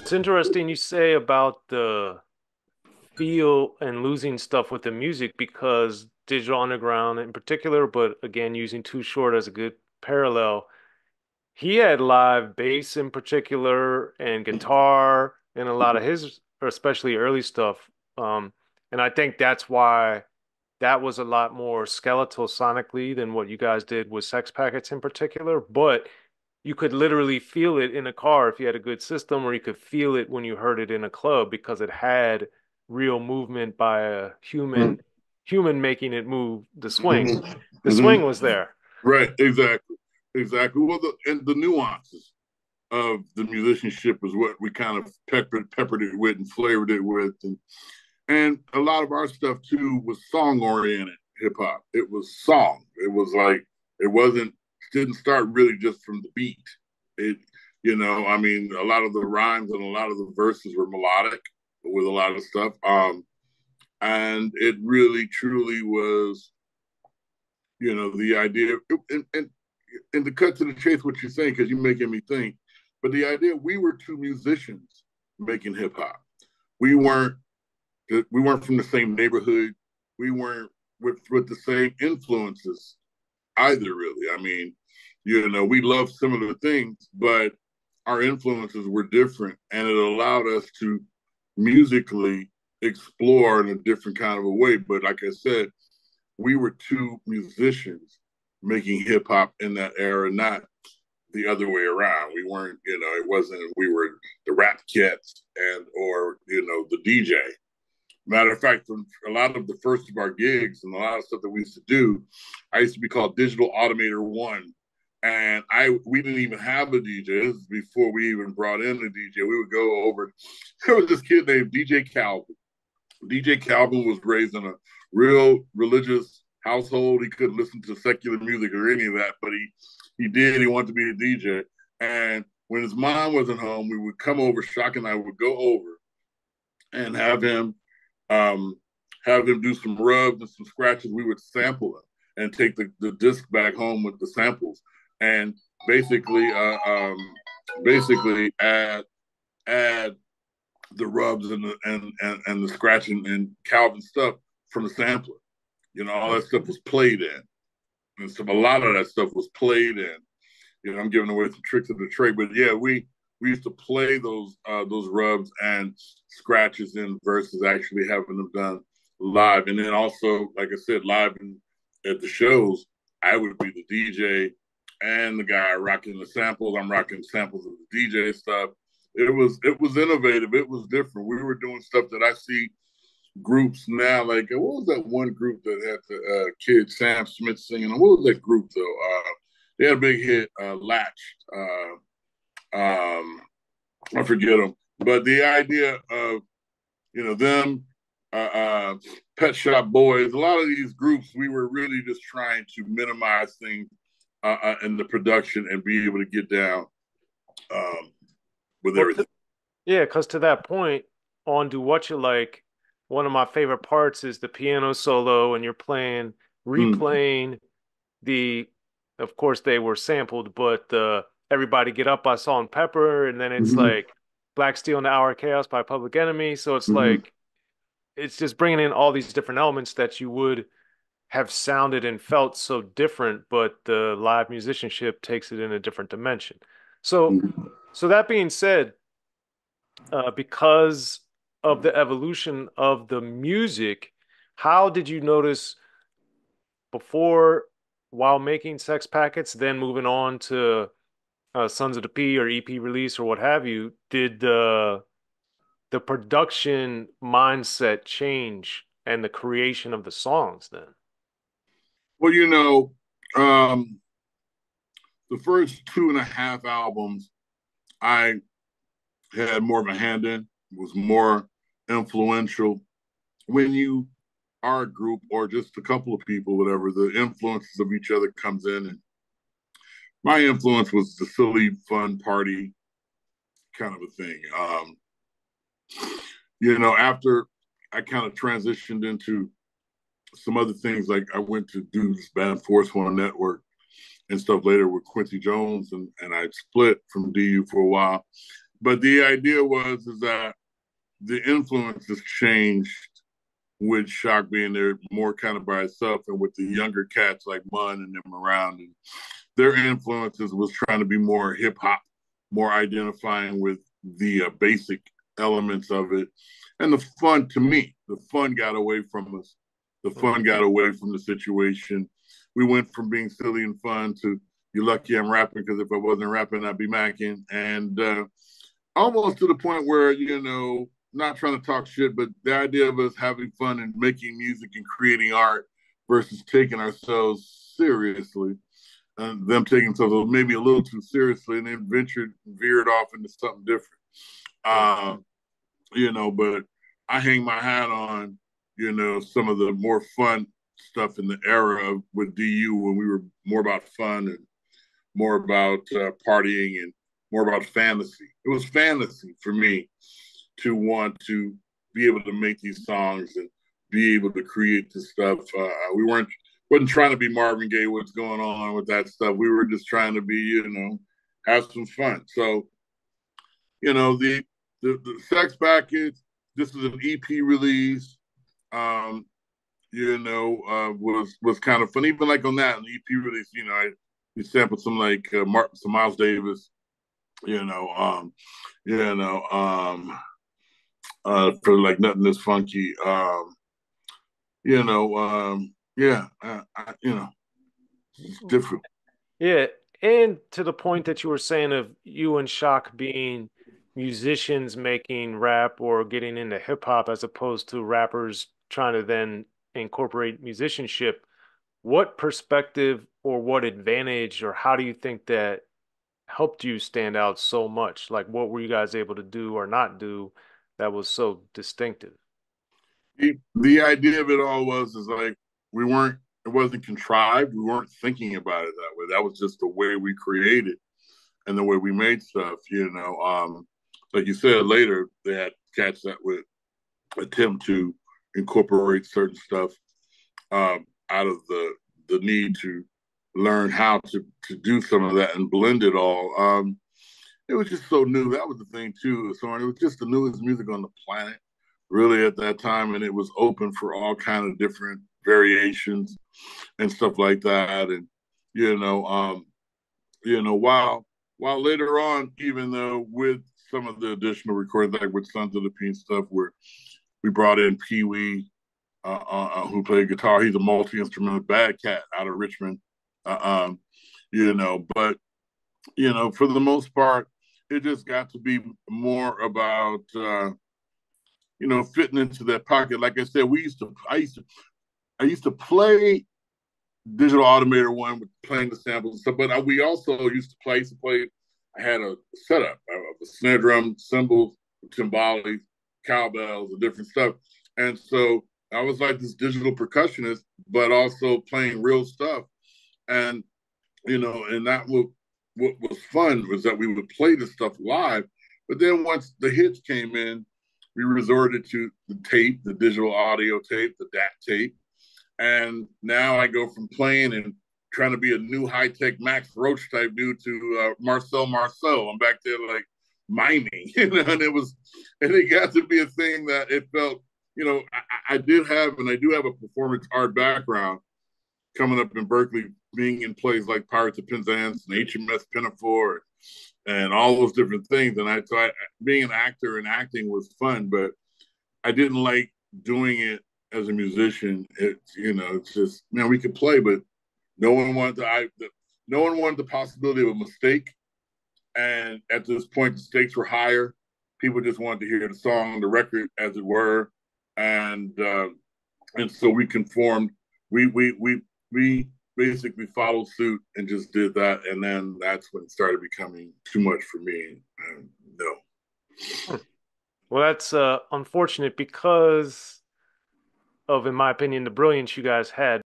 It's interesting you say about the feel and losing stuff with the music because Digital Underground in particular, but again, using Too Short as a good parallel, he had live bass in particular and guitar in a lot of his, or especially early stuff. Um, and I think that's why that was a lot more skeletal sonically than what you guys did with Sex Packets in particular. But you could literally feel it in a car if you had a good system, or you could feel it when you heard it in a club because it had real movement by a human making it move the swing. Hmm. The Hmm. swing was there. Right, exactly, exactly. Well, and the nuances of the musicianship is what we kind of peppered it with and flavored it with, and a lot of our stuff too was song oriented hip hop. It was song. It was like it wasn't didn't start really just from the beat. It I mean, a lot of the rhymes and a lot of the verses were melodic with a lot of stuff. And it really truly was, the idea and to cut to the chase what you're saying, because you're making me think, but the idea we were two musicians making hip hop. We weren't we weren't from the same neighborhood. We weren't with the same influences either, really. I mean, we love similar things, but our influences were different, and it allowed us to musically explore in a different kind of a way. But like I said, we were two musicians making hip hop in that era, not the other way around. We weren't, it wasn't we were the rap cats and or the DJ. Matter of fact, from a lot of the first of our gigs and a lot of stuff that we used to do, I used to be called Digital Automator One. And we didn't even have a DJ. This is before we even brought in a DJ. We would go over. There was this kid named DJ Calvin. DJ Calvin was raised in a real religious household. He couldn't listen to secular music or any of that, but he did. He wanted to be a DJ. And when his mom wasn't home, we would come over. Shock and I would go over and um, have him do some rubs and some scratches. We would sample him and take the disc back home with the samples and basically basically add the rubs and and the scratching and Calvin stuff from the sampler. All that stuff was played in. And so a lot of that stuff was played in. I'm giving away some tricks of the trade, but yeah, we used to play those rubs and scratches in versus actually having them done live. And then also, like I said, at the shows, I would be the DJ and the guy rocking the samples. I'm rocking samples of the DJ stuff. It was innovative. It was different. We were doing stuff that I see groups now. Like what was that one group that had the kid Sam Smith singing? What was that group though? They had a big hit, Latched. I forget them. But the idea of them, Pet Shop Boys, a lot of these groups, we were really just trying to minimize things in the production and be able to get down um, with Well, everything. yeah, because to that point, on Do What You Like, one of my favorite parts is the piano solo, and you're Mm. replaying the, of course, they were sampled, but Everybody Get Up by Salt-N-Pepa, and then it's Mm-hmm. like Black Steel in the Hour of Chaos by Public Enemy. So it's Mm-hmm. like, it's just bringing in all these different elements that you would have sounded and felt so different, but the live musicianship takes it in a different dimension. So, Mm-hmm. so that being said, because of the evolution of the music, how did you notice before, while making Sex Packets, then moving on to Sons of the P or EP release or what have you, did the production mindset change and the creation of the songs then? Well, the first two and a half albums, I had more of a hand in, was more influential. When you are a group or just a couple of people, whatever, the influences of each other comes in. And my influence was the silly, fun party kind of a thing. After I kind of transitioned into some other things, like I went to do this Band Force One network, and stuff later with Quincy Jones, and I split from DU for a while. But the idea was is that the influences changed with Shock being there more kind of by itself, and with the younger cats like Mun and them around, and their influences was trying to be more hip hop, more identifying with the basic elements of it, and the fun. To me, the fun got away from us. The fun got away from the situation. We went from being silly and fun to "you're lucky I'm rapping because if I wasn't rapping, I'd be macking," and almost to the point where not trying to talk shit, but the idea of us having fun and making music and creating art versus taking ourselves seriously, and them taking themselves maybe a little too seriously, and then veered off into something different. Uh, but I hang my hat on, some of the more fun stuff in the era with DU when we were more about fun and more about partying and more about fantasy. It was fantasy for me to want to be able to make these songs and be able to create this stuff. We wasn't trying to be Marvin Gaye. What's going on with that stuff? We were just trying to be, have some fun. So, the Sex Package. This is an EP release. Um, was kind of fun. Even like on that, an EP release, we sampled some like some Miles Davis, you know, um, you know, for like nothing is funky, yeah, it's different. Yeah, and to the point that you were saying of you and Shock being musicians making rap or getting into hip hop as opposed to rappers trying to then incorporate musicianship, what perspective or what advantage or how do you think that helped you stand out so much? Like what were you guys able to do or not do that was so distinctive? The idea of it all was is like we weren't. It wasn't contrived. We weren't thinking about it that way. That was just the way we created and the way we made stuff. Like you said later, they had cats that would attempt to incorporate certain stuff out of the need to learn how to do some of that and blend it all. It was just so new. That was the thing too, Soren. It was just the newest music on the planet, really at that time, and it was open for all kind of different variations and stuff like that. And you know, um, while later on, even though with some of the additional recordings, like with Sons of the Peen stuff, where we brought in Pee Wee, who played guitar. He's a multi instrumental bad cat out of Richmond. Uh, um, but for the most part, it just got to be more about fitting into that pocket. Like I said, I used to play digital automator one with playing the samples and stuff, but we also used to play. I had a setup of a snare drum, cymbals, timbales, cowbells, and different stuff. And so I was like this digital percussionist, but also playing real stuff. And and what was fun was that we would play this stuff live. But then once the hits came in, we resorted to the tape, the digital audio tape, the DAT tape. And now I go from playing and trying to be a new high tech Max Roach type dude to Marcel Marceau. I'm back there like miming, and it got to be a thing that it felt, I did have, and I do have a performance art background coming up in Berkeley, being in plays like Pirates of Penzance and HMS Pinafore and all those different things. And being an actor and acting was fun, but I didn't like doing it as a musician. It's just, man, we could play, but no one wanted no one wanted the possibility of a mistake. And at this point, the stakes were higher. People just wanted to hear the song, the record, as it were, and so we conformed. We basically followed suit and just did that, and then that's when it started becoming too much for me. No. Well, that's unfortunate because of, in my opinion, the brilliance you guys had.